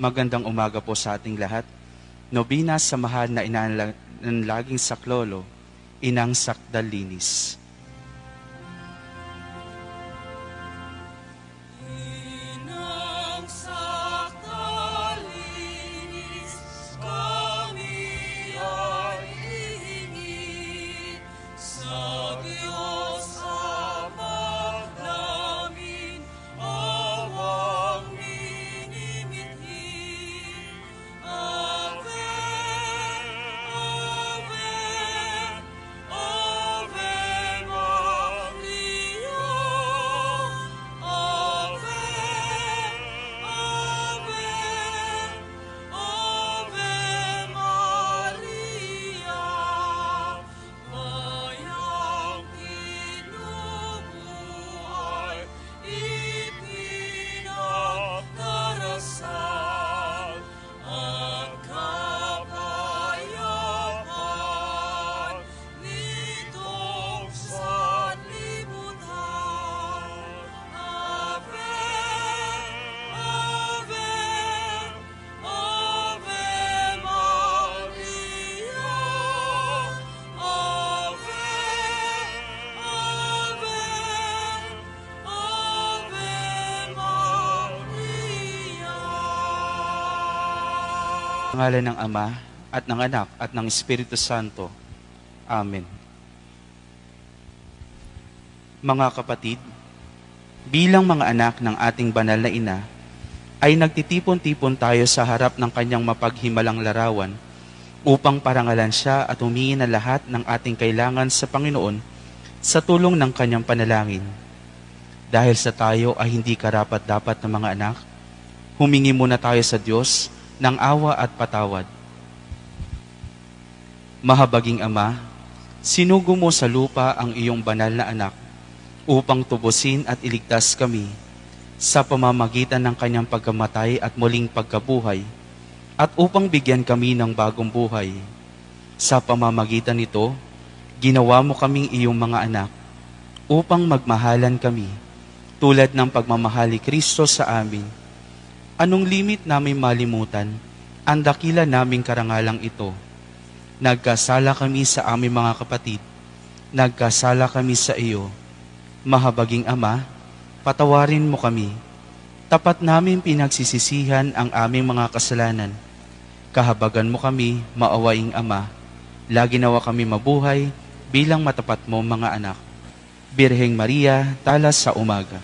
Magandang umaga po sa ating lahat. Nobina sa mahal na inanlaging saklolo, Inang Sakdalinis. Sa ngalan ng Ama, at ng Anak, at ng Espiritu Santo. Amen. Mga kapatid, bilang mga anak ng ating banal na ina, ay nagtitipon-tipon tayo sa harap ng kanyang mapaghimalang larawan upang parangalan siya at humingi na lahat ng ating kailangan sa Panginoon sa tulong ng kanyang panalangin. Dahil sa tayo ay hindi karapat-dapat na mga anak, humingi muna tayo sa Diyos ng awa at patawad. Mahabaging Ama, sinugo mo sa lupa ang iyong banal na anak upang tubusin at iligtas kami sa pamamagitan ng kanyang pagkamatay at muling pagkabuhay at upang bigyan kami ng bagong buhay. Sa pamamagitan nito, ginawa mo kaming iyong mga anak upang magmahalan kami tulad ng pagmamahal ni Kristo sa amin. Anong limit namin malimutan ang dakila naming karangalang ito? Nagkasala kami sa aming mga kapatid, nagkasala kami sa iyo. Mahabaging Ama, patawarin mo kami. Tapat namin pinagsisisihan ang aming mga kasalanan. Kahabagan mo kami, maawaing Ama. Lagi nawa kami mabuhay bilang matapat mo mga anak. Birheng Maria, talas sa umaga.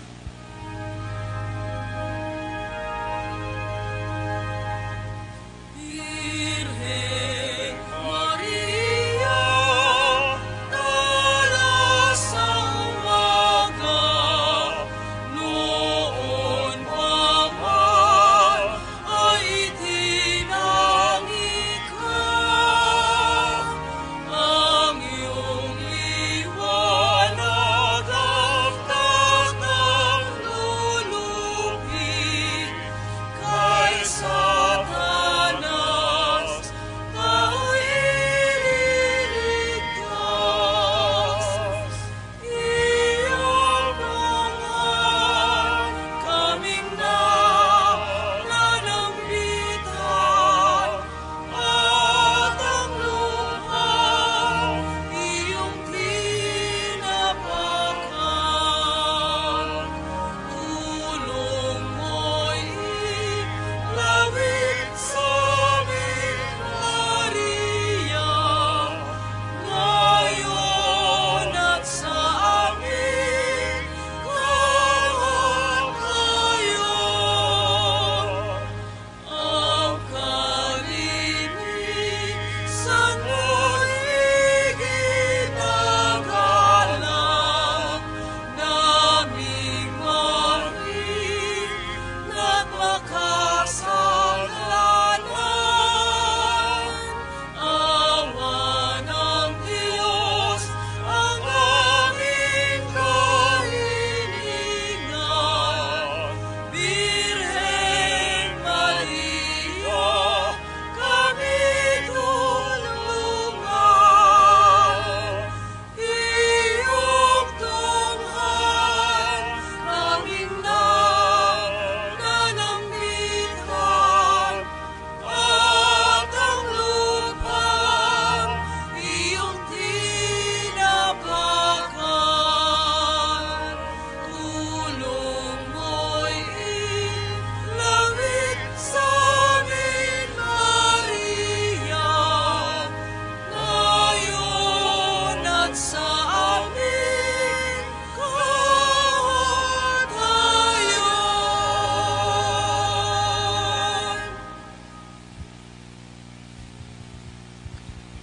Ang iyong liwanag ang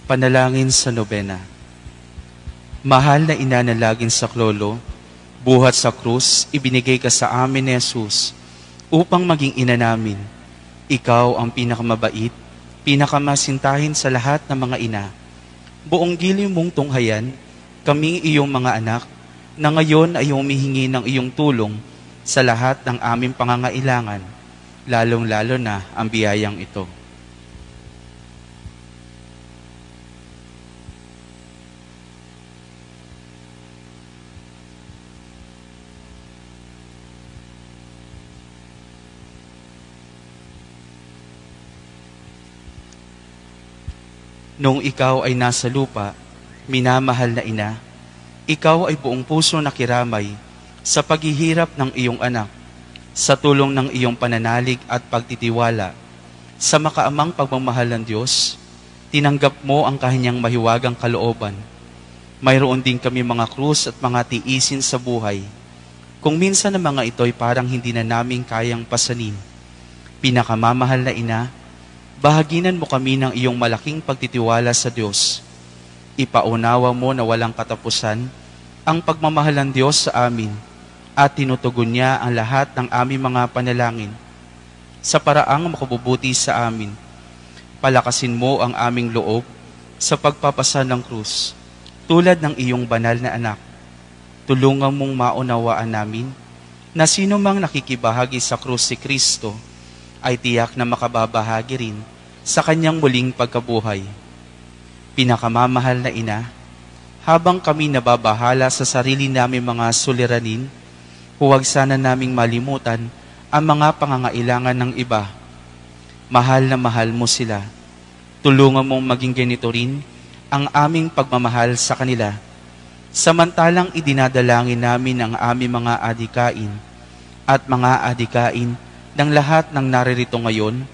Panalangin sa nobena. Mahal na ina na laging saklolo, buhat sa krus, ibinigay ka sa amin ni Jesus upang maging ina namin. Ikaw ang pinakamabait, pinakamasintahin sa lahat ng mga ina. Buong giliw mong tunghayan, kami iyong mga anak, na ngayon ay humihingi ng iyong tulong sa lahat ng aming pangangailangan, lalong-lalo na ang biyayang ito. Nung ikaw ay nasa lupa, minamahal na ina, ikaw ay buong puso nakiramay sa paghihirap ng iyong anak, sa tulong ng iyong pananalig at pagtitiwala. Sa makaamang pagmamahal ng Diyos, tinanggap mo ang kanyang mahiwagang kalooban. Mayroon din kami mga krus at mga tiisin sa buhay. Kung minsan ang mga ito'y parang hindi na namin kayang pasanin. Pinakamamahal na ina, bahaginan mo kami ng iyong malaking pagtitiwala sa Diyos. Ipaunawa mo na walang katapusan ang pagmamahal ng Diyos sa amin at tinutugon niya ang lahat ng aming mga panalangin. Sa paraang makabubuti sa amin, palakasin mo ang aming loob sa pagpapasa ng krus, tulad ng iyong banal na anak. Tulungan mong maunawaan namin na sino mang nakikibahagi sa krus si Kristo ay tiyak na makababahagi rin sa kanyang muling pagkabuhay. Pinakamamahal na ina, habang kami nababahala sa sarili namin mga suliranin, huwag sana naming malimutan ang mga pangangailangan ng iba. Mahal na mahal mo sila. Tulungan mong maging ganito rin ang aming pagmamahal sa kanila. Samantalang idinadalangin namin ang aming mga adikain at mga adikain ng lahat ng naririto ngayon,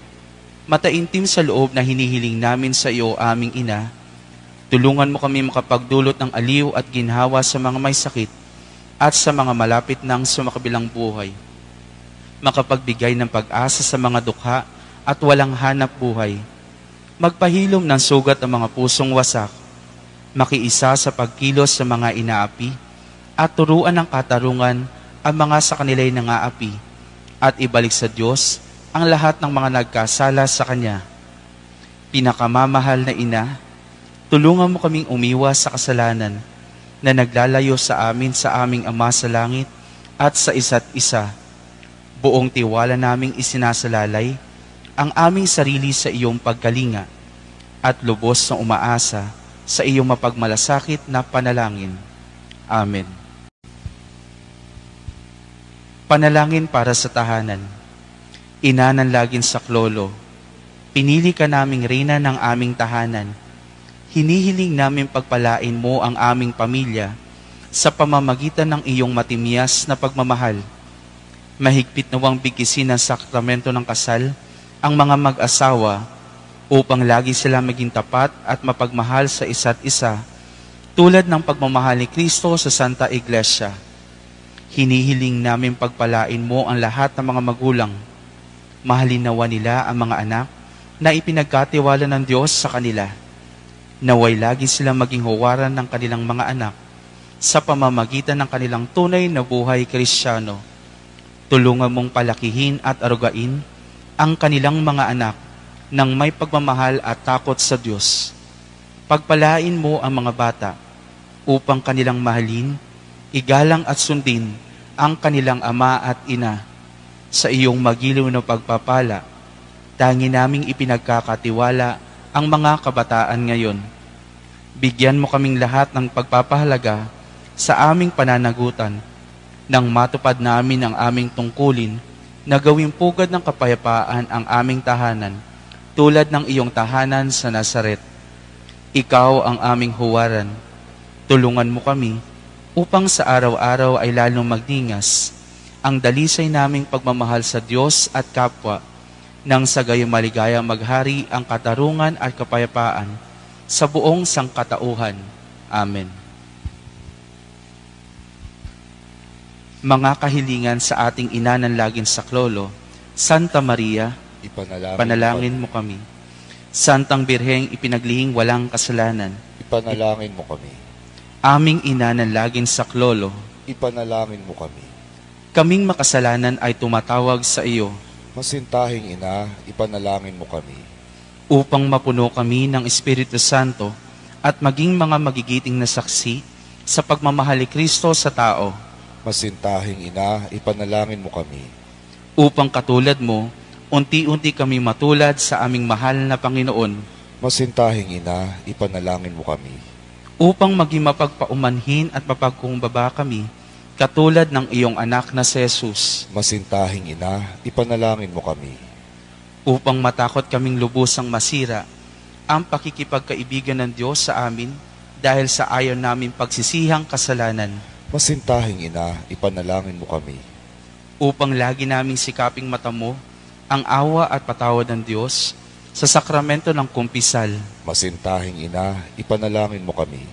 mataintim sa loob na hinihiling namin sa iyo, aming ina, tulungan mo kami makapagdulot ng aliw at ginhawa sa mga may sakit at sa mga malapit ng sumakabilang buhay. Makapagbigay ng pag-asa sa mga dukha at walang hanap buhay. Magpahilom ng sugat ang mga pusong wasak. Makiisa sa pagkilos sa mga inaapi at turuan ng katarungan ang mga sa kanila'y nangaapi. At ibalik sa Diyos ang lahat ng mga nagkasala sa Kanya. Pinakamamahal na ina, tulungan mo kaming umiwas sa kasalanan na naglalayo sa amin sa aming Ama sa langit at sa isa't isa. Buong tiwala naming isinasalalay ang aming sarili sa iyong pagkalinga at lubos na umaasa sa iyong mapagmalasakit na panalangin. Amen. Panalangin para sa tahanan. Ina ng laging saklolo, pinili ka naming reyna ng aming tahanan. Hinihiling namin pagpalain mo ang aming pamilya sa pamamagitan ng iyong matimyas na pagmamahal. Mahigpit nawang bigkisin ng sakramento ng kasal ang mga mag-asawa upang lagi sila maging tapat at mapagmahal sa isa't isa tulad ng pagmamahal ni Kristo sa Santa Iglesia. Hinihiling namin pagpalain mo ang lahat ng mga magulang. Mahalin nawa nila ang mga anak na ipinagkatiwala ng Diyos sa kanila. Naway lagi silang maging huwaran ng kanilang mga anak sa pamamagitan ng kanilang tunay na buhay Kristiyano. Tulungan mong palakihin at arugain ang kanilang mga anak ng may pagmamahal at takot sa Diyos. Pagpalain mo ang mga bata upang kanilang mahalin, igalang at sundin ang kanilang ama at ina. Sa iyong magiliw na pagpapala, tangi naming ipinagkakatiwala ang mga kabataan ngayon. Bigyan mo kaming lahat ng pagpapahalaga sa aming pananagutan nang matupad namin ang aming tungkulin na gawing pugad ng kapayapaan ang aming tahanan tulad ng iyong tahanan sa Nazaret. Ikaw ang aming huwaran. Tulungan mo kami upang sa araw-araw ay lalong magningas ang dalisay naming pagmamahal sa Diyos at kapwa, nang sa gayon maligaya maghari ang katarungan at kapayapaan sa buong sangkatauhan. Amen. Mga kahilingan sa ating ina ng laging saklolo, Santa Maria, panalangin mo kami. Santang Birheng ipinaglihing walang kasalanan, Ipanalangin mo kami. aming ina ng laging saklolo, Ipanalangin mo kami. kaming makasalanan ay tumatawag sa iyo, Masintahing ina, ipanalangin mo kami. upang mapuno kami ng Espiritu Santo at maging mga magigiting na saksi sa pagmamahal ni Kristo sa tao, Masintahing ina, ipanalangin mo kami. upang katulad mo, unti-unti kami matulad sa aming mahal na Panginoon, Masintahing ina, ipanalangin mo kami. upang maging mapagpaumanhin at mapagkumbaba kami, katulad ng iyong anak na si Jesus, Masintahing ina, ipanalangin mo kami. upang matakot kaming lubusang masira ang pakikipagkaibigan ng Diyos sa amin dahil sa ayaw namin pagsisihang kasalanan, Masintahing ina, ipanalangin mo kami. upang lagi naming sikaping matamo ang awa at patawad ng Diyos sa sakramento ng kumpisal, Masintahing ina, ipanalangin mo kami.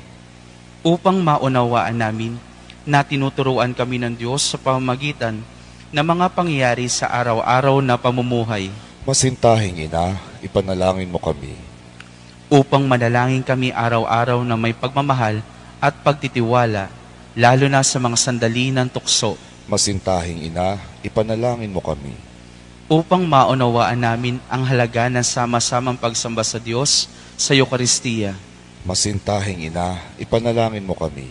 upang maunawaan namin na tinuturuan kami ng Diyos sa pamamagitan ng mga pangyayari sa araw-araw na pamumuhay, Masintahing ina, ipanalangin mo kami. upang manalangin kami araw-araw na may pagmamahal at pagtitiwala, lalo na sa mga sandali ng tukso, Masintahing ina, ipanalangin mo kami. upang maunawaan namin ang halaga ng sama-samang pagsamba sa Diyos sa Eucharistia, Masintahing ina, ipanalangin mo kami.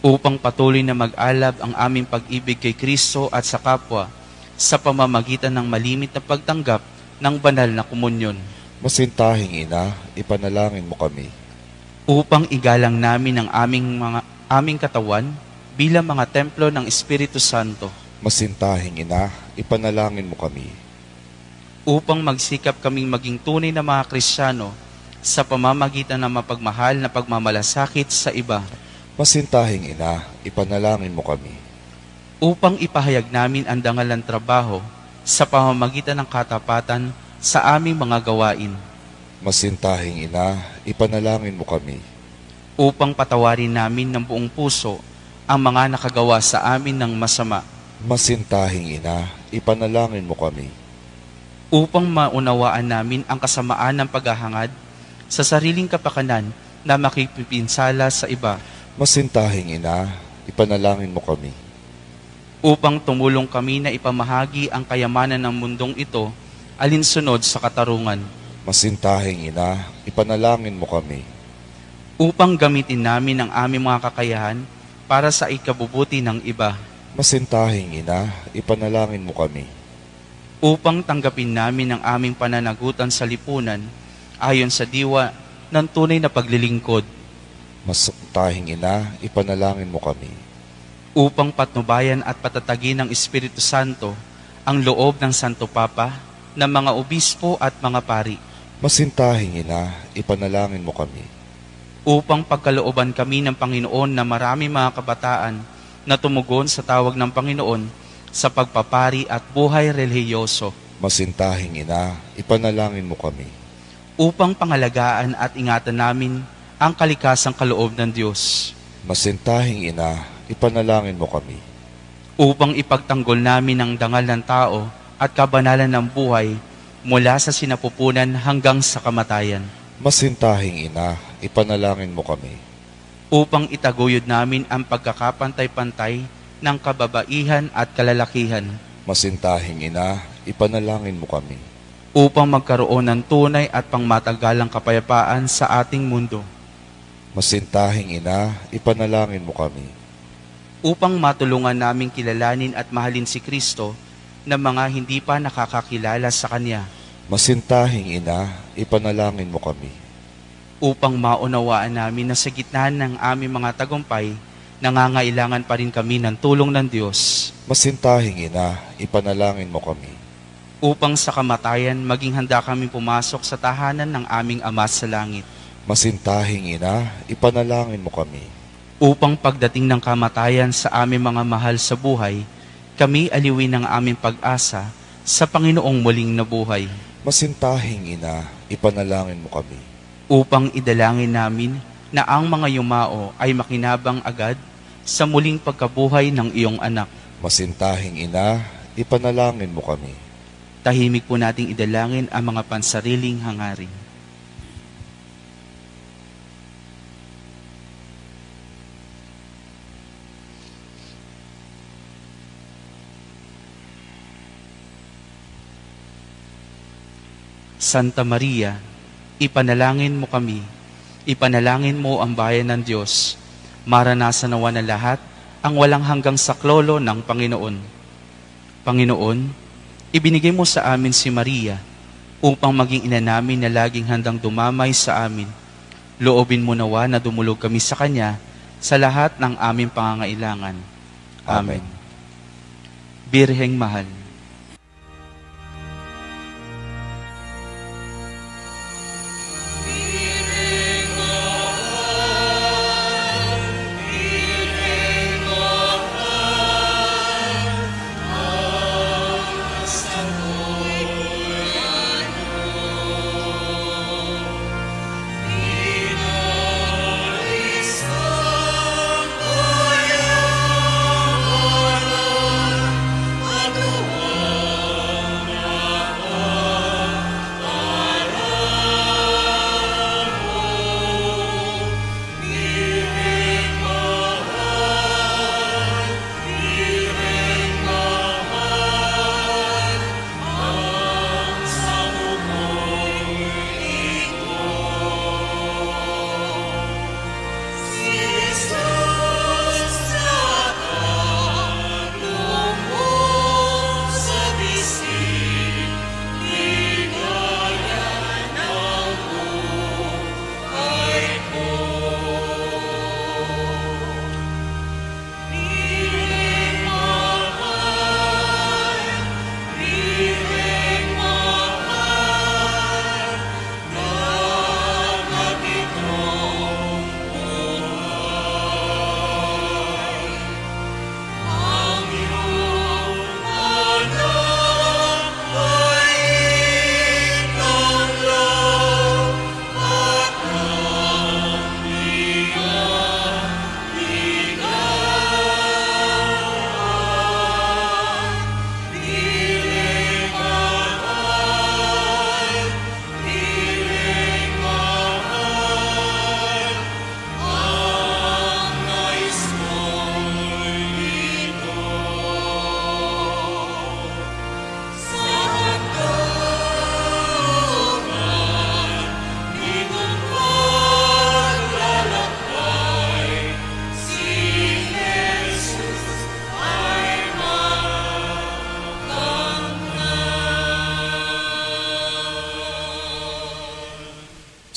upang patuloy na mag-alab ang aming pag-ibig kay Kristo at sa kapwa sa pamamagitan ng malimit na pagtanggap ng banal na komunyon, Masintahing ina, ipanalangin mo kami. upang igalang namin ang aming katawan bilang mga templo ng Espiritu Santo, Masintahing ina, ipanalangin mo kami. upang magsikap kaming maging tunay na mga Kristiyano sa pamamagitan ng mapagmahal na pagmamalasakit sa iba, Masintahing ina, ipanalangin mo kami. upang ipahayag namin ang dangal ng trabaho sa pamamagitan ng katapatan sa aming mga gawain, Masintahing ina, ipanalangin mo kami. upang patawarin namin ng buong puso ang mga nakagawa sa amin ng masama, Masintahing ina, ipanalangin mo kami. upang maunawaan namin ang kasamaan ng paghahangad sa sariling kapakanan na makipipinsala sa iba, Masintahing ina, ipanalangin mo kami. upang tumulong kami na ipamahagi ang kayamanan ng mundong ito alinsunod sa katarungan, Masintahing ina, ipanalangin mo kami. upang gamitin namin ang aming mga kakayahan para sa ikabubuti ng iba, Masintahing ina, ipanalangin mo kami. upang tanggapin namin ang aming pananagutan sa lipunan ayon sa diwa ng tunay na paglilingkod, Masintahing ina, ipanalangin mo kami. upang patnubayan at patatagin ng Espiritu Santo ang loob ng Santo Papa, ng mga obispo at mga pari, Masintahing ina, ipanalangin mo kami. upang pagkalooban kami ng Panginoon na marami mga kabataan na tumugon sa tawag ng Panginoon sa pagpapari at buhay relihiyoso, Masintahing ina, ipanalangin mo kami. upang pangalagaan at ingatan namin ang kalikasang kaloob ng Diyos, Masintahing ina, ipanalangin mo kami. upang ipagtanggol namin ang dangal ng tao at kabanalan ng buhay mula sa sinapupunan hanggang sa kamatayan, Masintahing ina, ipanalangin mo kami. upang itaguyod namin ang pagkakapantay-pantay ng kababaihan at kalalakihan, Masintahing ina, ipanalangin mo kami. upang magkaroon ng tunay at pangmatagalang kapayapaan sa ating mundo, Masintahing ina, ipanalangin mo kami. upang matulungan naming kilalanin at mahalin si Kristo na mga hindi pa nakakakilala sa Kanya, Masintahing ina, ipanalangin mo kami. upang maunawaan namin na sa gitna ng aming mga tagumpay, nangangailangan pa rin kami ng tulong ng Diyos, Masintahing ina, ipanalangin mo kami. upang sa kamatayan maging handa kami pumasok sa tahanan ng aming Ama sa langit, Masintahing ina, ipanalangin mo kami. upang pagdating ng kamatayan sa aming mga mahal sa buhay, kami aliwin ng aming pag-asa sa Panginoong muling nabuhay, Masintahing ina, ipanalangin mo kami. upang idalangin namin na ang mga yumao ay makinabang agad sa muling pagkabuhay ng iyong anak. Masintahing ina, ipanalangin mo kami. Tahimik po nating idalangin ang mga pansariling hangarin. Santa Maria, ipanalangin mo kami, ipanalangin mo ang bayan ng Diyos, maranasan nawa ng lahat ang walang hanggang saklolo ng Panginoon. Panginoon, ibinigay mo sa amin si Maria upang maging ina namin na laging handang dumamay sa amin. Loobin mo nawa na dumulog kami sa Kanya sa lahat ng aming pangangailangan. Amen. Birheng mahal,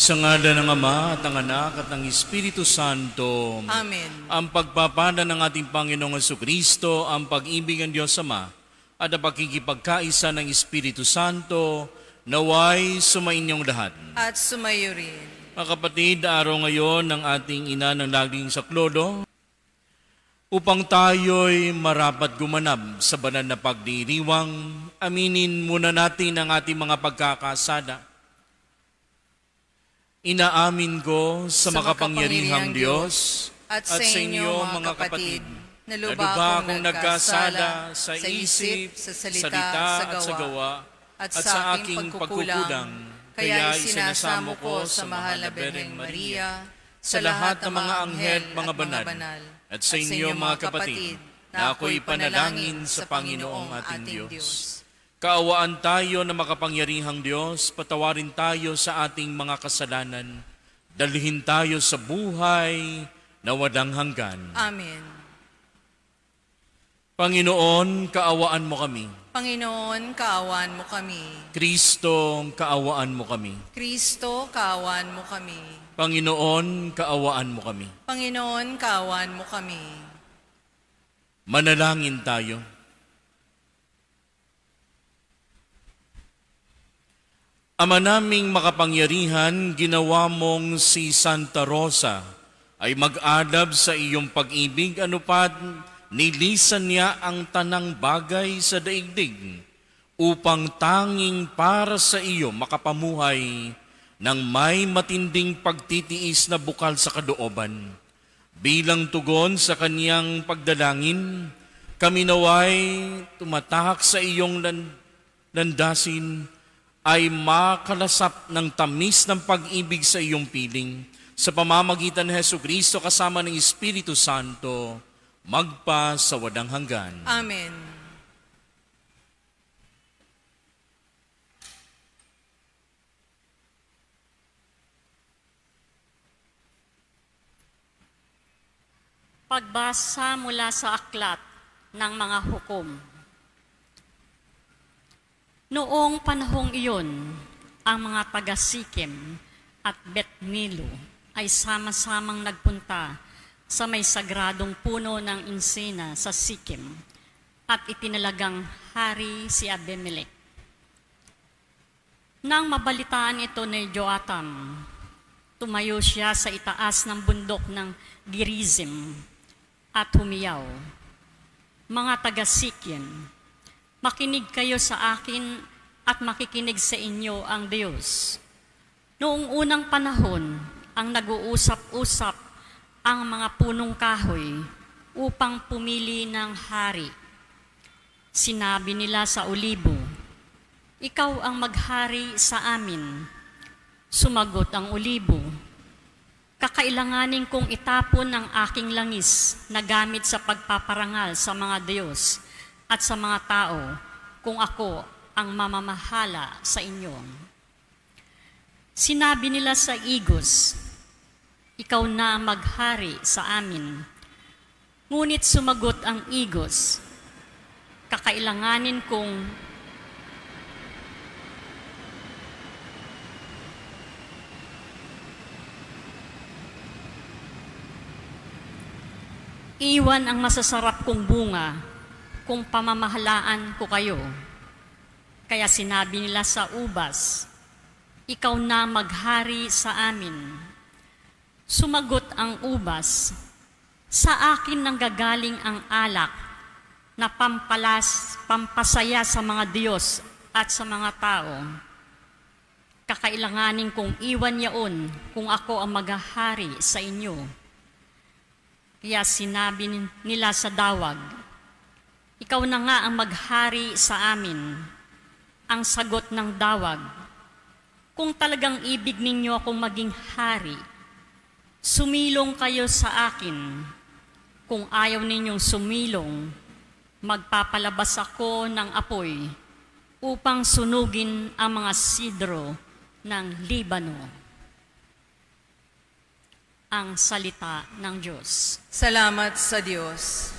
sa ngalan ng Ama at ng Anak at ng Espiritu Santo. Amen. Ang pagpapala ng ating Panginoong Jesucristo, ang pag-ibig ng Diyos Ama, at ang pagkikipagkaisa ng Espiritu Santo, naway sumainyong lahat. At sumayo rin. Mga kapatid, araw ngayon ng ating ina ng laging saklolo, upang tayo'y marapat gumanap sa banal na pagdiriwang, aminin muna natin ang ating mga pagkakasala. Inaamin ko sa makapangyarihang Diyos at sa inyo mga kapatid, na lubha akong nagkasala sa isip, sa salita at sa gawa, at sa aking pagkukulang, kaya isinasamo ko sa mahal na Birheng Maria, sa lahat ng mga anghel, mga banal, at sa inyo mga kapatid, na ako'y panalangin sa Panginoong ating Diyos. Kaawaan tayo na makapangyarihang Diyos, patawarin tayo sa ating mga kasalanan, dalhin tayo sa buhay na walang hanggan. Amen. Panginoon, kaawaan mo kami. Panginoon, kaawaan mo kami. Kristo, kaawaan mo kami. Kristo, kaawaan mo kami. Panginoon, kaawaan mo kami. Panginoon, kaawaan mo kami. Manalangin tayo. Ama naming makapangyarihan, ginawa mong si Santa Rosa ay mag-alab sa iyong pag-ibig, anupat nilisan niya ang tanang bagay sa daigdig upang tanging para sa iyo makapamuhay ng may matinding pagtitiis na bukal sa kalooban. Bilang tugon sa kaniyang pagdalangin, kami naway tumatahak sa iyong landasin ay makalasap ng tamis ng pag-ibig sa iyong piling sa pamamagitan ni Jesucristo kasama ng Espiritu Santo, magpa sa walang hanggan. Amen. Pagbasa mula sa aklat ng mga hukom. Noong panahong iyon, ang mga taga-Sikem at Bet-Milo ay sama-samang nagpunta sa may sagradong puno ng insina sa Sikem at itinalagang hari si Abimelech. Nang mabalitaan ito ni Joatam, tumayo siya sa itaas ng bundok ng Gerizim at humiyaw, "Mga taga-Sikem, makinig kayo sa akin at makikinig sa inyo ang Diyos." Noong unang panahon, ang nag-uusap-usap ang mga punong kahoy upang pumili ng hari. Sinabi nila sa olibo, "Ikaw ang maghari sa amin." Sumagot ang olibo, "Kakailanganin kong itapon ang aking langis na gamit sa pagpaparangal sa mga Diyos at sa mga tao kung ako ang mamamahala sa inyo." Sinabi nila sa igos, "Ikaw na ang maghari sa amin." Ngunit sumagot ang igos, "Kakailanganin kong iwan ang masasarap kong bunga kung pamamahalaan ko kayo." Kaya sinabi nila sa ubas, "Ikaw na maghari sa amin." Sumagot ang ubas, "Sa akin nanggagaling ang alak na pampasaya sa mga Diyos at sa mga tao. Kakailanganin kong iwan yaon kung ako ang maghahari sa inyo." Kaya sinabi nila sa dawag, "Ikaw na nga ang maghari sa amin." Ang sagot ng dawag, "Kung talagang ibig ninyo akong maging hari, sumilong kayo sa akin. Kung ayaw ninyong sumilong, magpapalabas ako ng apoy upang sunugin ang mga sidro ng Libano." Ang salita ng Diyos. Salamat sa Diyos.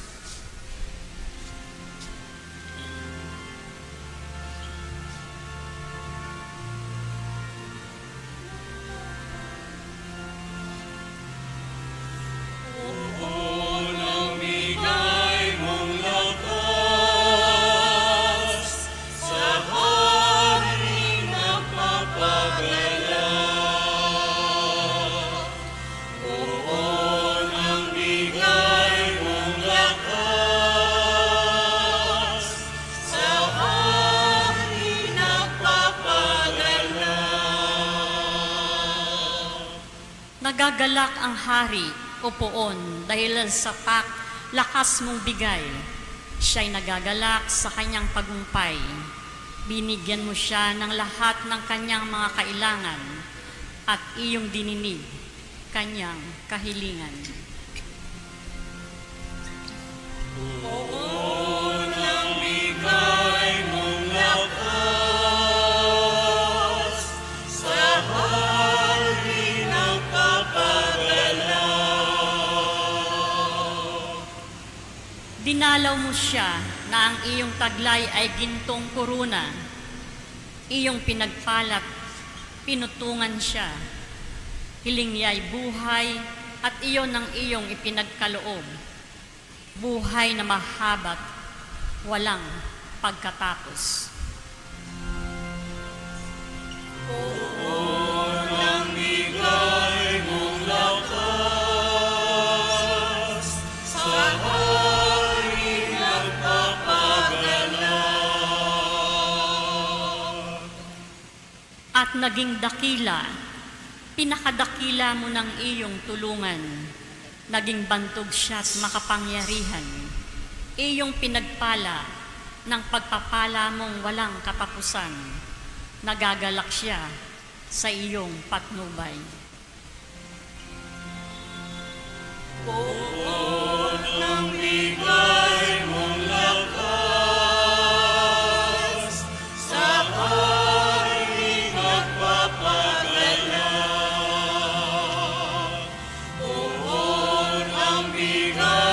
Nagagalak ang hari o poon dahil sa lakas mong bigay. Siya'y nagagalak sa kanyang tagumpay. Binigyan mo siya ng lahat ng kanyang mga kailangan at iyong dininig kanyang kahilingan. Poon ang bigay mong lakas, sa hari nagpapagala. Dinalaw mo siya na ang iyong taglay ay gintong korona. Iyong pinagpalat, pinutungan siya. Hiling niya'y buhay at iyon ang iyong ipinagkaloob. Buhay na mahabat, walang pagkatapos. Poon ang bigay mong lakas, sa hari nagpapagala. At naging dakila, pinakadakila mo ng iyong tulungan. Naging bantog siya sa makapangyarihan. Iyong pinagpala ng pagpapala mong walang katapusan. Nagagalak siya sa iyong patnubay. Poon ang bigay mong lakas, sa hari nagpapagala. Poon ang bigay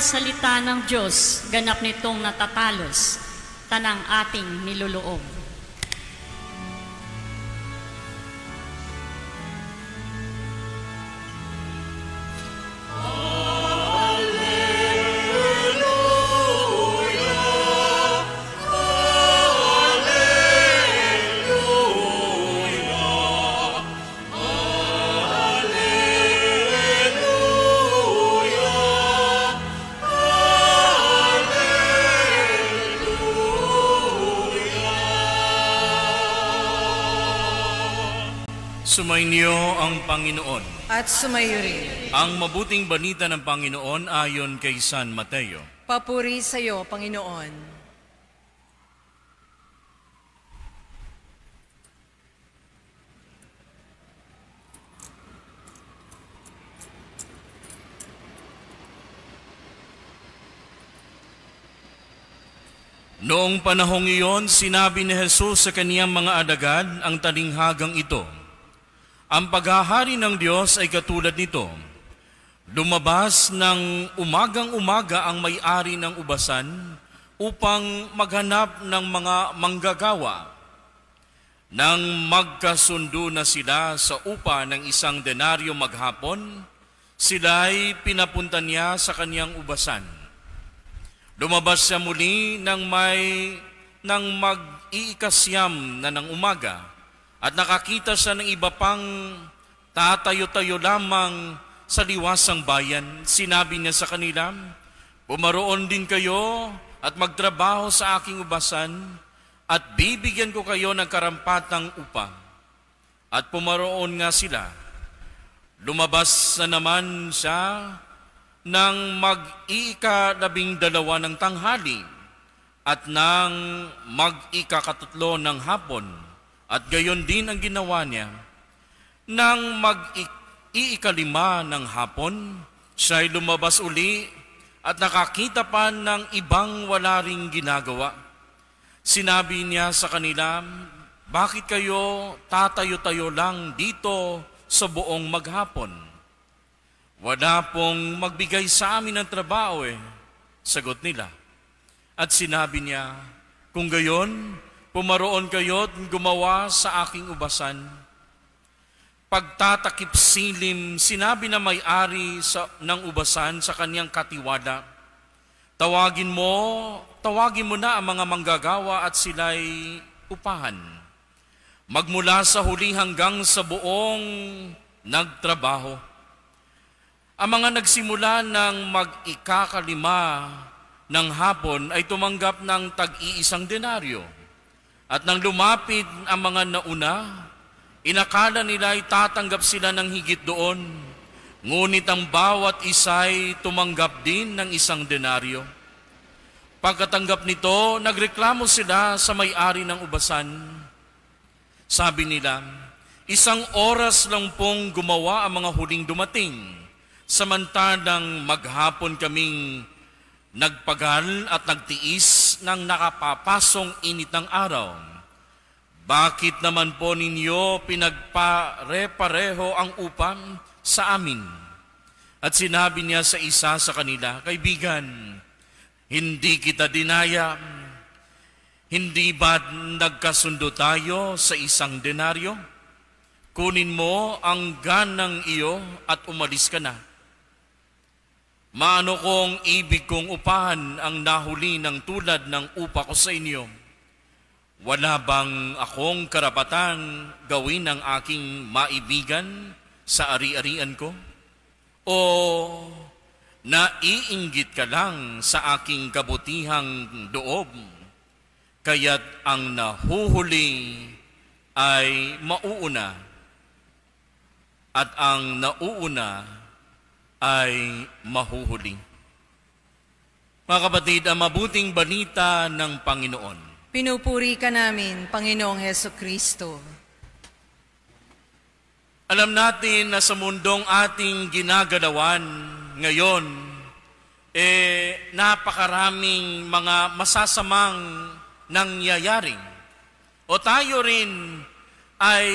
ang salita ng Diyos, ganap nitong natatalos, tanang ating niluloob. Sumainyo ang Panginoon. At sumayo rin. Ang mabuting balita ng Panginoon ayon kay San Mateo. Papuri sa iyo, Panginoon. Noong panahong iyon, sinabi ni Jesus sa kaniyang mga alagad ang talinghagang ito. Ang paghahari ng Diyos ay katulad nito. Lumabas ng umagang-umaga ang may-ari ng ubasan upang maghanap ng mga manggagawa. Nang magkasundo na sila sa upa ng 1 denaryo maghapon, sila'y pinapunta niya sa kaniyang ubasan. Lumabas siya muli nang mag-iikasyam na ng umaga, at nakakita siya ng iba pang tatayo-tayo lamang sa liwasang bayan. Sinabi niya sa kanila, "Pumaroon din kayo at magtrabaho sa aking ubasan, at bibigyan ko kayo ng karampatang upa." At pumaroon nga sila. Lumabas na naman siya nang mag-ika-12 ng tanghali at nang mag-ika-3 ng hapon. At gayon din ang ginawa niya. Nang mag-5 ng hapon, siya'y lumabas uli at nakakita pa ng ibang wala ring ginagawa. Sinabi niya sa kanila, "Bakit kayo tatayo-tayo lang dito sa buong maghapon? Wala pong magbigay sa amin ng trabaho eh." Sagot nila. At sinabi niya, "Kung gayon, pumaroon kayo at gumawa sa aking ubasan." Pagtatakip silim, sinabi na may-ari ng ubasan sa kaniyang katiwala, Tawagin mo na ang mga manggagawa at sila'y upahan. Magmula sa huli hanggang sa buong nagtrabaho." Ang mga nagsimula ng mag-5 ng hapon ay tumanggap ng tag-1 denaryo. At nang lumapit ang mga nauna, inakala nila ay tatanggap sila ng higit doon. Ngunit ang bawat isa'y tumanggap din ng 1 denaryo. Pagkatanggap nito, nagreklamo sila sa may-ari ng ubasan. Sabi nila, "1 oras lang pong gumawa ang mga huling dumating, samantalang maghapon kaming nagpagal at nagtiis ng nakapapasong init ng araw. Bakit naman po ninyo pinagpare-pareho ang upang sa amin?" At sinabi niya sa isa sa kanila, "Kaibigan, hindi kita dinaya. Hindi ba nagkasundo tayo sa 1 denaryo? Kunin mo ang ganang iyo at umalis ka na. Maano kong ibig kong upahan ang nahuli ng tulad ng upa ko sa inyo? Wala bang akong karapatang gawin ang aking maibigan sa ari-arian ko? O naiinggit ka lang sa aking kabutihang loob, kaya't ang nahuhuli ay mauuna, at ang nauuna ay mahuhuli." Mga kapatid, ang mabuting balita ng Panginoon. Pinupuri ka namin, Panginoong Hesukristo. Alam natin na sa mundong ating ginagalawan ngayon, napakaraming mga masasamang nangyayari. O tayo rin ay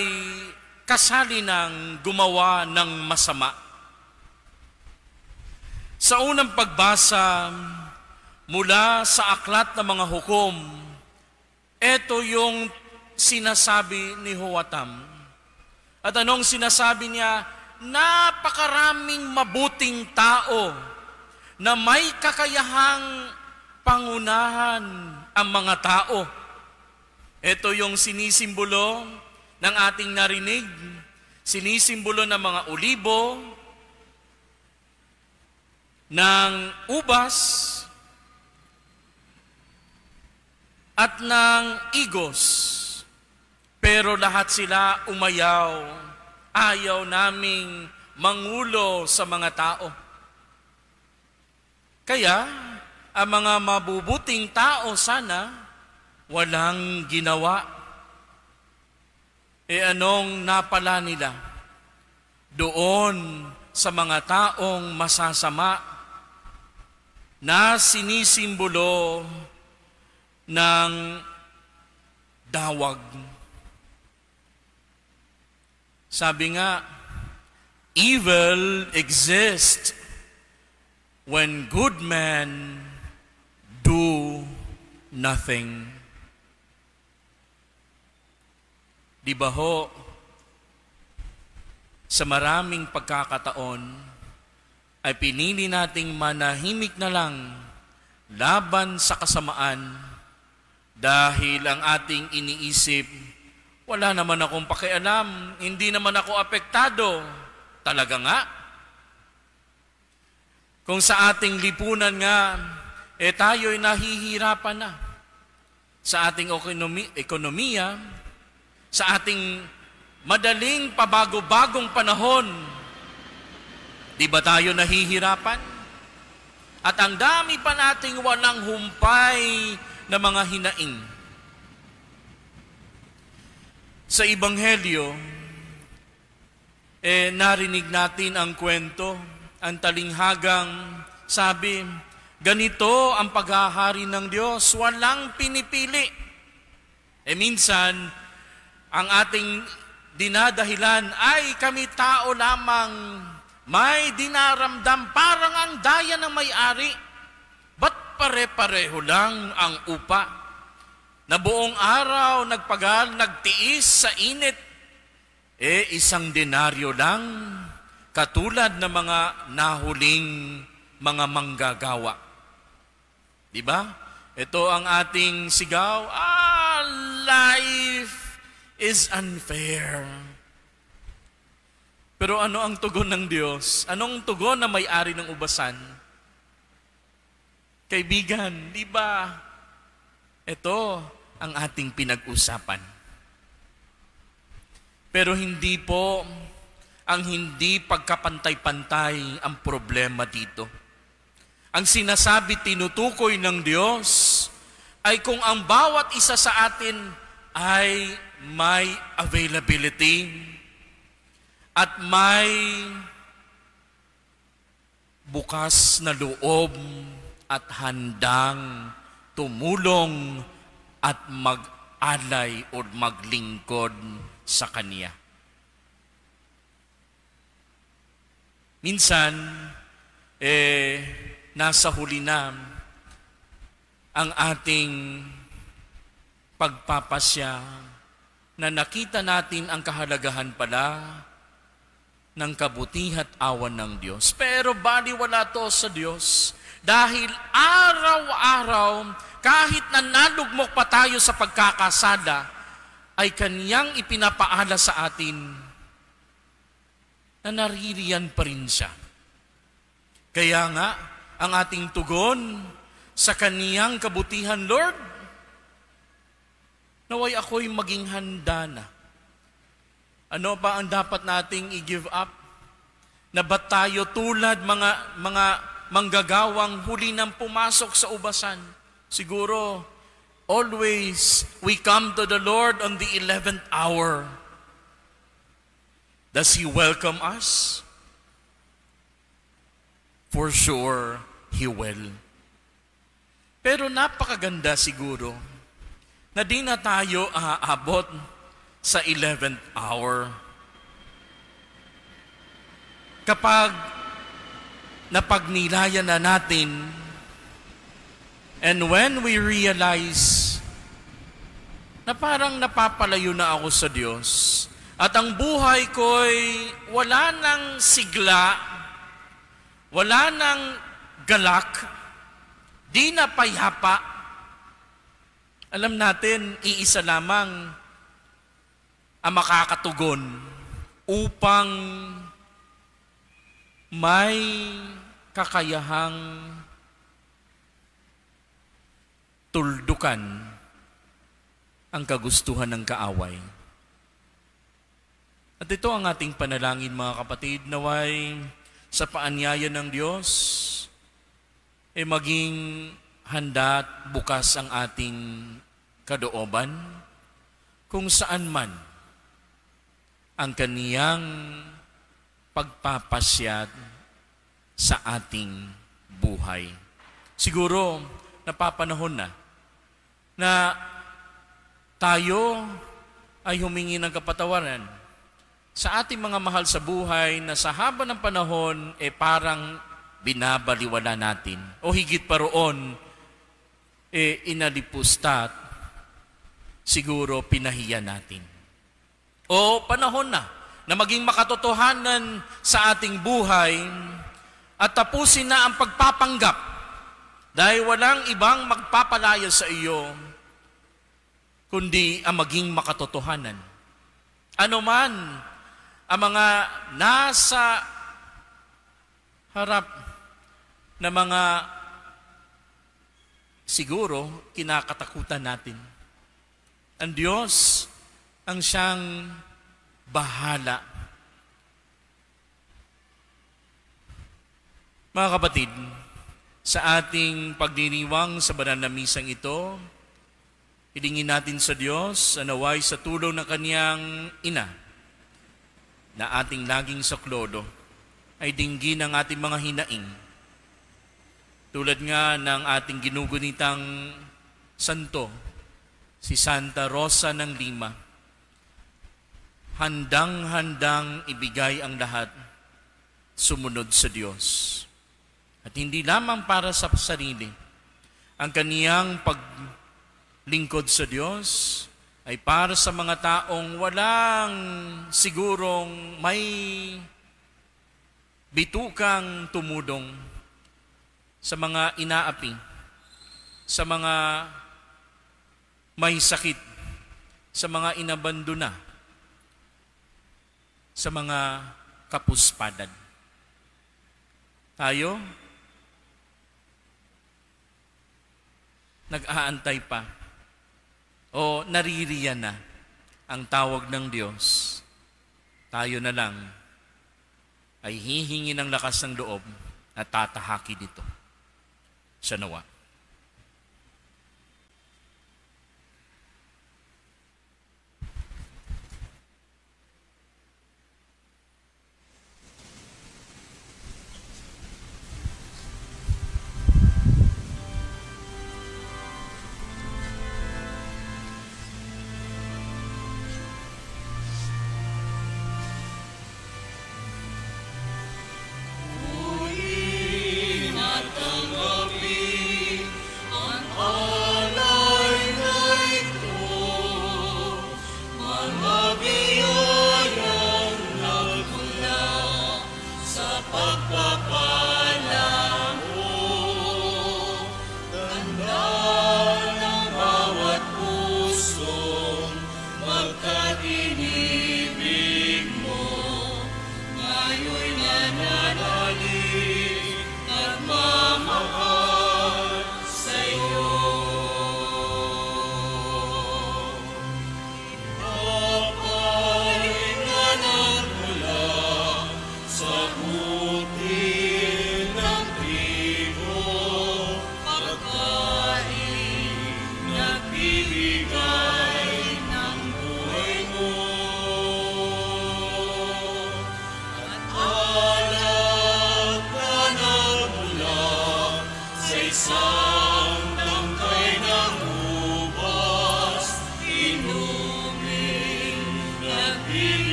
kasali ng gumawa ng masama. Sa unang pagbasa mula sa aklat ng mga hukom, ito yung sinasabi ni Joatam. At anong sinasabi niya? Napakaraming mabuting tao na may kakayahang pangunahan ang mga tao. Ito yung sinisimbolo ng ating narinig, sinisimbolo ng mga olibo, ng ubas, at ng igos. Pero lahat sila umayaw. Ayaw naming mangulo sa mga tao. Kaya, ang mga mabubuting tao sana walang ginawa. Anong napala nila? Doon sa mga taong masasama na sinisimbolo ng dawag. Sabi nga, evil exists when good men do nothing. Di ba ho, sa maraming pagkakataon, ay pinili nating manahimik na lang laban sa kasamaan dahil ang ating iniisip, wala naman akong pakialam, hindi naman ako apektado. Talaga nga. Kung sa ating lipunan nga, tayo'y nahihirapan na sa ating ekonomiya, sa ating madaling pabago-bagong panahon. Di ba tayo nahihirapan? At ang dami pa nating walang humpay na mga hinaing. Sa Ebanghelyo, narinig natin ang kwento, ang talinghagang sabi, ganito ang paghahari ng Diyos, walang pinipili. Minsan, ang ating dinadahilan ay kami tao lamang may dinaramdam parang ang daya ng may-ari. Ba't pare-pareho lang ang upa? Na buong araw nagtiis sa init. Isang denaryo lang, katulad ng mga nahuling mga manggagawa. Diba? Ito ang ating sigaw, life is unfair. Pero ano ang tugon ng Diyos? Anong tugon na may-ari ng ubasan? Kaibigan, di ba? Ito ang ating pinag-usapan. Pero hindi po ang hindi pagkapantay-pantay ang problema dito. Ang sinasabi tinutukoy ng Diyos ay kung ang bawat isa sa atin ay may availability at may bukas na loob at handang tumulong at mag-alay o maglingkod sa Kanya. Minsan, nasa huli na ang ating pagpapasya na nakita natin ang kahalagahan pala ng kabutihan at awan ng Diyos. Pero baliwala to sa Diyos dahil araw-araw, kahit na nalugmok pa tayo sa pagkakasala, ay Kaniyang ipinapaala sa atin na naririyan pa rin siya. Kaya nga, ang ating tugon sa Kaniyang kabutihan, Lord, naway ako'y maging handa na. Ano ba ang dapat nating i-give up? Na ba tayo tulad mga manggagawang huli nang pumasok sa ubasan? Siguro, always we come to the Lord on the 11th hour. Does He welcome us? For sure, He will. Pero napakaganda siguro na di na tayo aabot sa 11th hour. Kapag napagnilayan na natin, and when we realize na parang napapalayo na ako sa Diyos, at ang buhay ko'y wala nang sigla, wala nang galak, di na payapa, alam natin, iisa lamang ang makakatugon upang may kakayahang tuldukan ang kagustuhan ng kaaway. At ito ang ating panalangin, mga kapatid, naway sa paanyaya ng Diyos, maging handa at bukas ang ating kadooban kung saan man ang kaniyang pagpapasya sa ating buhay. Siguro, napapanahon na tayo ay humingi ng kapatawaran sa ating mga mahal sa buhay na sa haba ng panahon parang binabaliwala natin. O higit pa roon, inalipustat, siguro pinahiya natin. O panahon na maging makatotohanan sa ating buhay at tapusin na ang pagpapanggap dahil walang ibang magpapalaya sa iyo kundi ang maging makatotohanan. Ano man ang mga nasa harap na mga siguro kinakatakutan natin. Ang Diyos ang siyang bahala. Mga kapatid, sa ating pagdiriwang sa banal na misang ito, hilingin natin sa Diyos, naway sa tulong ng Kaniyang Ina, na ating laging saklodo, ay dinggin ang ating mga hinaing. Tulad nga ng ating ginugunitang santo, si Santa Rosa ng Lima, handang-handang ibigay ang lahat, sumunod sa Diyos. At hindi lamang para sa sarili, ang kaniyang paglingkod sa Diyos ay para sa mga taong walang sigurong may bitukang tumudong, sa mga inaapi, sa mga may sakit, sa mga inabandona, sa mga kapuspadan. Tayo, nag-aantay pa o naririyan na ang tawag ng Diyos. Tayo na lang ay hihingi ng lakas ng loob at tatahaki dito sa nawa. Tanggapin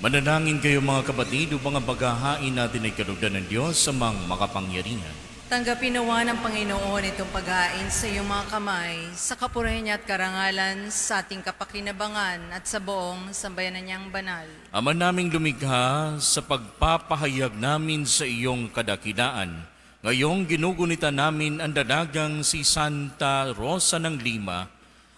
Manalangin kayo mga kapatid upang ang paghahain natin ay kalugdan ng Diyos sa mga makapangyarihan. Tanggapin nawa ng Panginoon itong paghain sa iyong mga kamay, sa kapurihan niya at karangalan, sa ating kapakinabangan at sa buong sambayanan niyang banal. Ama naming lumikha, sa pagpapahayag namin sa iyong kadakilaan, ngayong ginugunita namin ang dalagang si Santa Rosa ng Lima,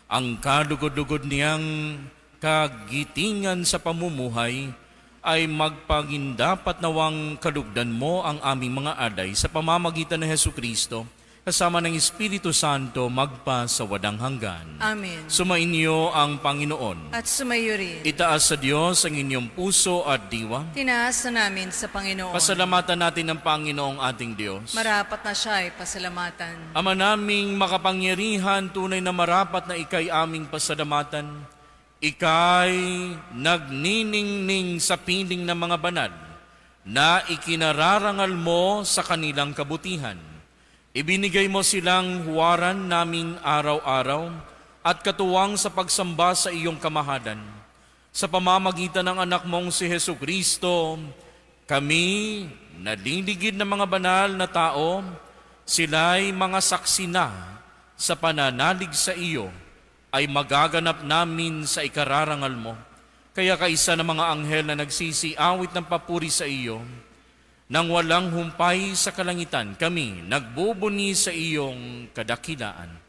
ang kalugod-lugod niyang kagitingan sa pamumuhay, ay magpagindapat nawang kalugdan mo ang aming mga alay sa pamamagitan ng Hesukristo, kasama ng Espiritu Santo magpa sa wadang hanggan. Amen. Sumainyo ang Panginoon. At sumayo rin. Itaas sa Diyos ang inyong puso at diwa. Tinaas na namin sa Panginoon. Pasalamatan natin ang Panginoong ating Diyos. Marapat na siya ay pasalamatan. Ama naming makapangyarihan, tunay na marapat na ikay aming pasalamatan. Ika'y nagniningning sa piling ng mga banal na ikinararangal mo sa kanilang kabutihan. Ibinigay mo silang huwaran naming araw-araw at katuwang sa pagsamba sa iyong kamahalan. Sa pamamagitan ng anak mong si Hesukristo, kami naliligid ng mga banal na tao, sila'y mga saksi na sa pananalig sa iyo, ay magaganap namin sa ikararangal mo. Kaya kaisa ng mga anghel na nagsisiawit ng papuri sa iyo, nang walang humpay sa kalangitan, kami nagbubuni sa iyong kadakilaan.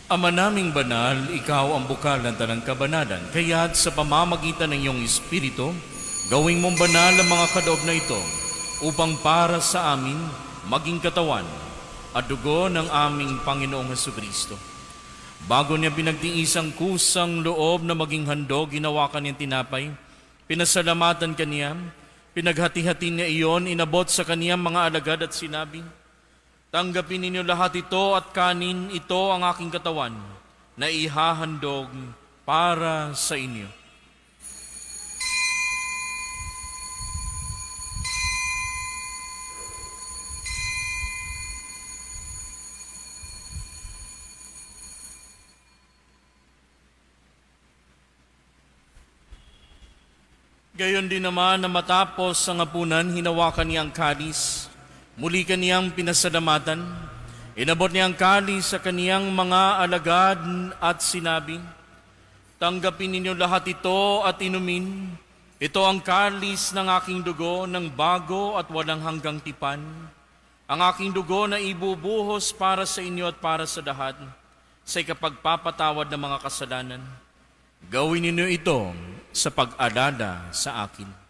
Ama naming banal, ikaw ang bukal ng tanang kabanalan, kaya't sa pamamagitan ng iyong Espiritu, gawing mong banal ang mga kaloob na ito, upang para sa amin maging katawan at dugo ng aming Panginoong Hesukristo. Bago niya pinagtiis ang kusang loob na maging handog, ginawa kaniyang tinapay, pinasalamatan kaniya, pinaghati-hati niya iyon, inabot sa kaniyang mga alagad at sinabi, tanggapin ninyo lahat ito at kanin, ito ang aking katawan na ihahandog para sa inyo. Gayon din naman na matapos ang hapunan, hinawakan niya ang kalis. Muli kaniyang pinasalamatan, inabot niya ang kalis sa kaniyang mga alagad at sinabi, tanggapin ninyo lahat ito at inumin. Ito ang kalis ng aking dugo ng bago at walang hanggang tipan. Ang aking dugo na ibubuhos para sa inyo at para sa lahat sa ikapagpapatawad ng mga kasalanan. Gawin ninyo ito sa pag-alala sa akin.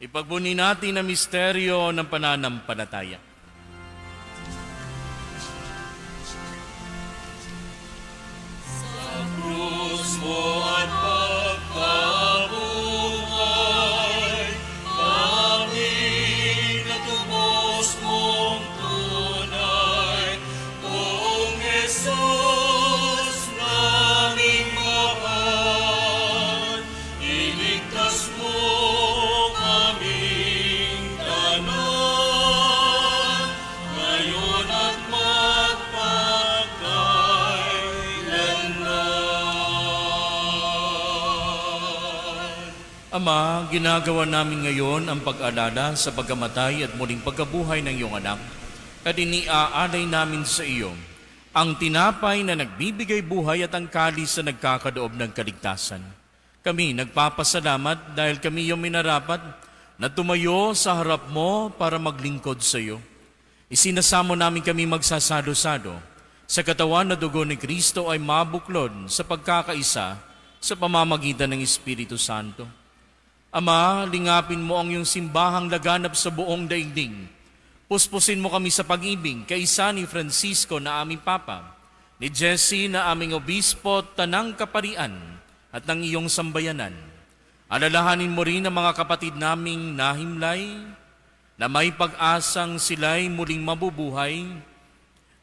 Ipagbuni natin ang misteryo ng pananampalataya. Sa krus mo at pagkabuhay, aming natubos mong tunay, Poong Jesus na Ama, ginagawa namin ngayon ang pag-alala sa pagkamatay at muling pagkabuhay ng iyong anak at iniaalay namin sa iyo ang tinapay na nagbibigay buhay at ang kalis na nagkakadoob ng kaligtasan. Kami nagpapasalamat dahil kami iyong minarapat na tumayo sa harap mo para maglingkod sa iyo. Isinasamo namin kami magsasado-sado sa katawan na dugo ni Kristo ay mabuklod sa pagkakaisa sa pamamagitan ng Espiritu Santo. Ama, lingapin mo ang iyong simbahang laganap sa buong daigdig. Puspusin mo kami sa pag-ibig, kaisa ni Francisco na aming Papa, ni Jesse na aming Obispo, tanang kaparian at ng iyong sambayanan. Alalahanin mo rin ang mga kapatid naming nahimlay, na may pag-asang sila'y muling mabubuhay,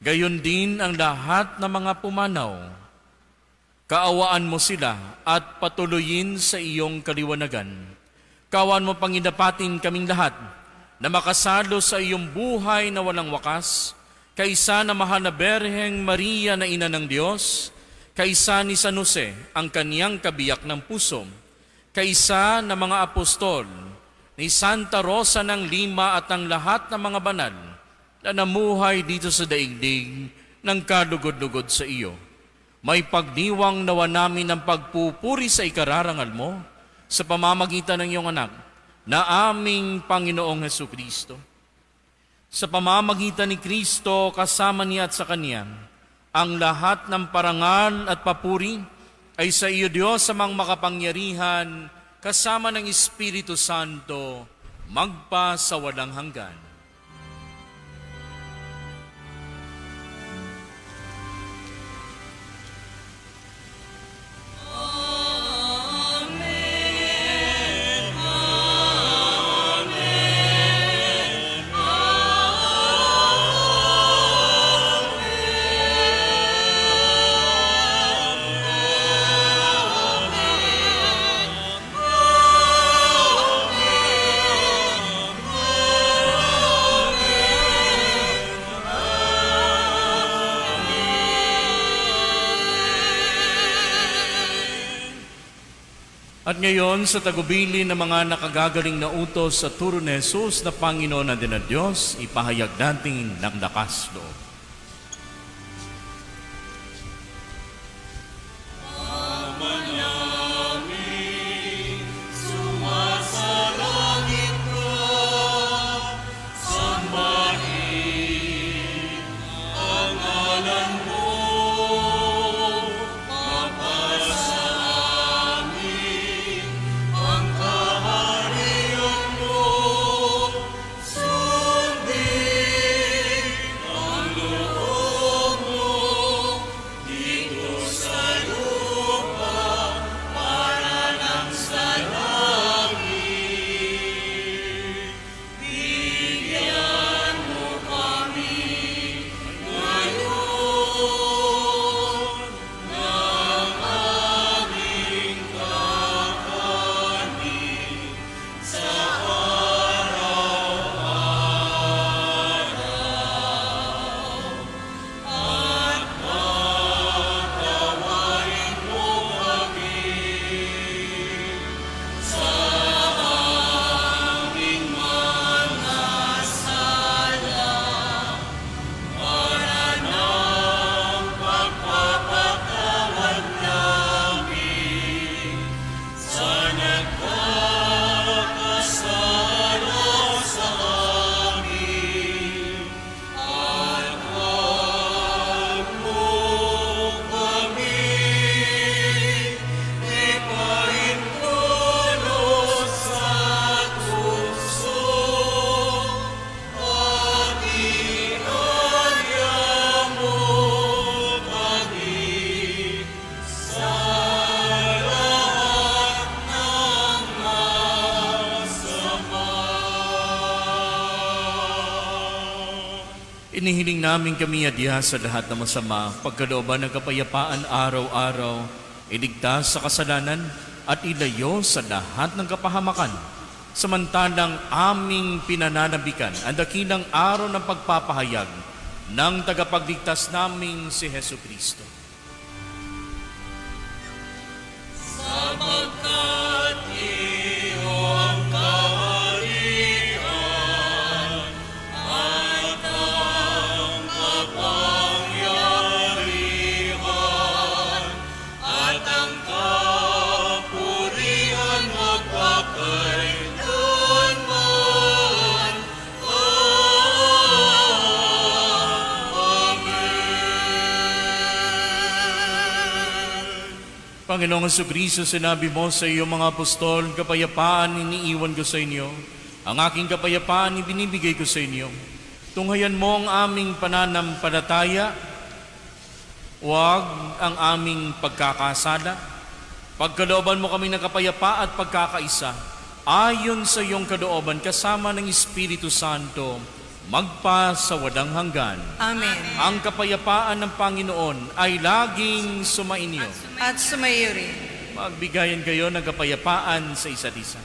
gayon din ang lahat ng mga pumanaw. Kaawaan mo sila at patuloyin sa iyong kaliwanagan. Kaawaan mo panginapatin kaming lahat na makasalo sa iyong buhay na walang wakas, kaisa na mahal na Berheng Maria na Ina ng Diyos, kaisa ni San Jose ang kaniyang kabiyak ng puso, kaisa na mga apostol, ni Santa Rosa ng Lima at ang lahat ng mga banal na namuhay dito sa daigdig ng kalugod-lugod sa iyo. May pagdiwang nawa namin ng pagpupuri sa ikararangal mo sa pamamagitan ng iyong anak na aming Panginoong Hesukristo. Sa pamamagitan ni Kristo, kasama niya at sa Kanya, ang lahat ng parangal at papuri ay sa iyo, Diyos, amang makapangyarihan, kasama ng Espiritu Santo, magpa sa walang hanggan. At ngayon, sa tagubilin ng mga nakagagaling na utos sa turo ni Jesus na Panginoon natin na Diyos, ipahayag natin ng lakas loob. Inihiling namin kami adya sa lahat ng masama, pagkalooban ng kapayapaan araw-araw, iligtas sa kasalanan at ilayo sa lahat ng kapahamakan. Samantalang aming pinananabikan ang dakilang araw ng pagpapahayag ng tagapagligtas naming si Hesukristo. Sapagkat Panginoong Jesucristo, sinabi mo sa iyong mga apostol, kapayapaan iniiwan ko sa inyo. Ang aking kapayapaan ibinibigay ko sa inyo. Tunghayan mo ang aming pananampalataya, huwag ang aming pagkakasala. Pagkalooban mo kami ng kapayapaan at pagkakaisa, ayon sa iyong kalooban kasama ng Espiritu Santo, magpa sa walang hanggan. Amen. Ang kapayapaan ng Panginoon ay laging sumainyo. At sumayo rin. Magbigayan kayo ng kapayapaan sa isa't isa.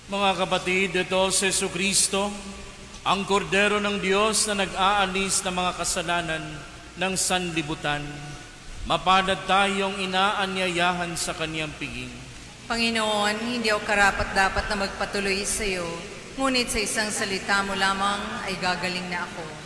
Mga kapatid, ito si Jesucristo, ang kordero ng Diyos na nag-aalis ng mga kasalanan ng sanlibutan. Mapalad tayong inaanyayahan sa kaniyang piging. Panginoon, hindi ako karapat-dapat na magpatuloy sa iyo, ngunit sa isang salita mo lamang ay gagaling na ako.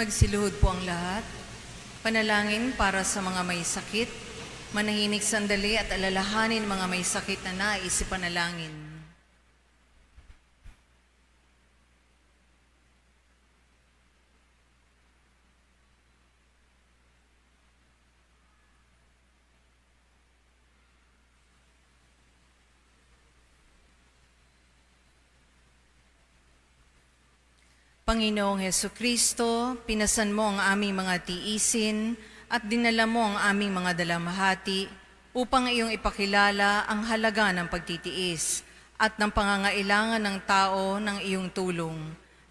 Magsiluhod po ang lahat. Panalangin para sa mga may sakit. Manahinig sandali at alalahanin mga may sakit na nais ipanalangin. Panginoong Hesukristo, pinasan mo ang aming mga tiisin at dinala mo ang aming mga dalamhati upang iyong ipakilala ang halaga ng pagtitiis at ng pangangailangan ng tao ng iyong tulong.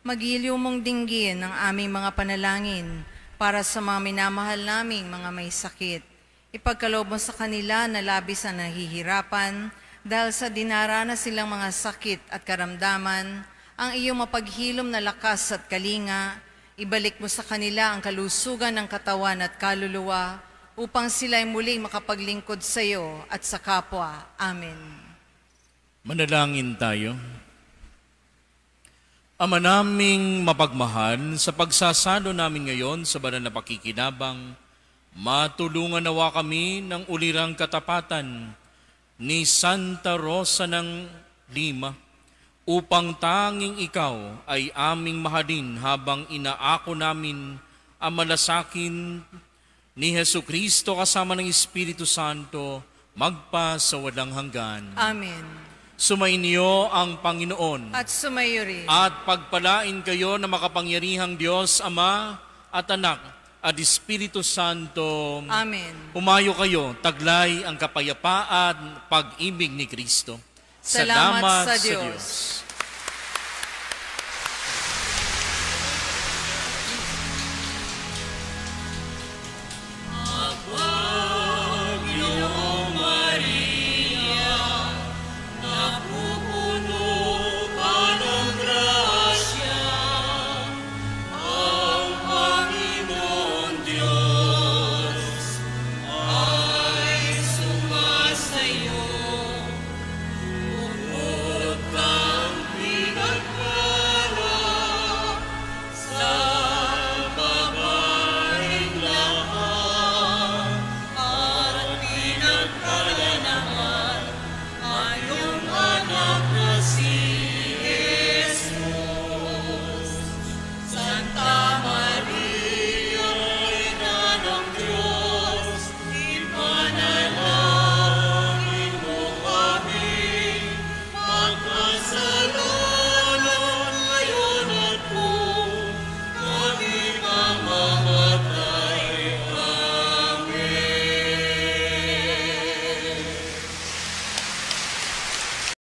Magiliw mong dinggin ang aming mga panalangin para sa mga minamahal naming mga may sakit. Ipagkaloob mo sa kanila na labis na nahihirapan dahil sa dinaranas silang mga sakit at karamdaman, ang iyong mapaghilom na lakas at kalinga, ibalik mo sa kanila ang kalusugan ng katawan at kaluluwa upang sila ay muling makapaglingkod sa iyo at sa kapwa. Amen. Manalangin tayo. Ama naming mapagmahal, sa pagsasalo namin ngayon sa banal na pakikinabang, matulungan nawa kami ng ulirang katapatan ni Santa Rosa ng Lima, upang tanging ikaw ay aming mahalin habang inaako namin ang malasakin ni Hesukristo kasama ng Espiritu Santo magpa sa walang hanggan. Amen. Sumainyo ang Panginoon. At sumayo rin. At pagpalain kayo na makapangyarihang Diyos, Ama at Anak at Espiritu Santo. Amen. Umayo kayo, taglay ang kapayapaan, pag-ibig ni Kristo. Salamat sa Diyos.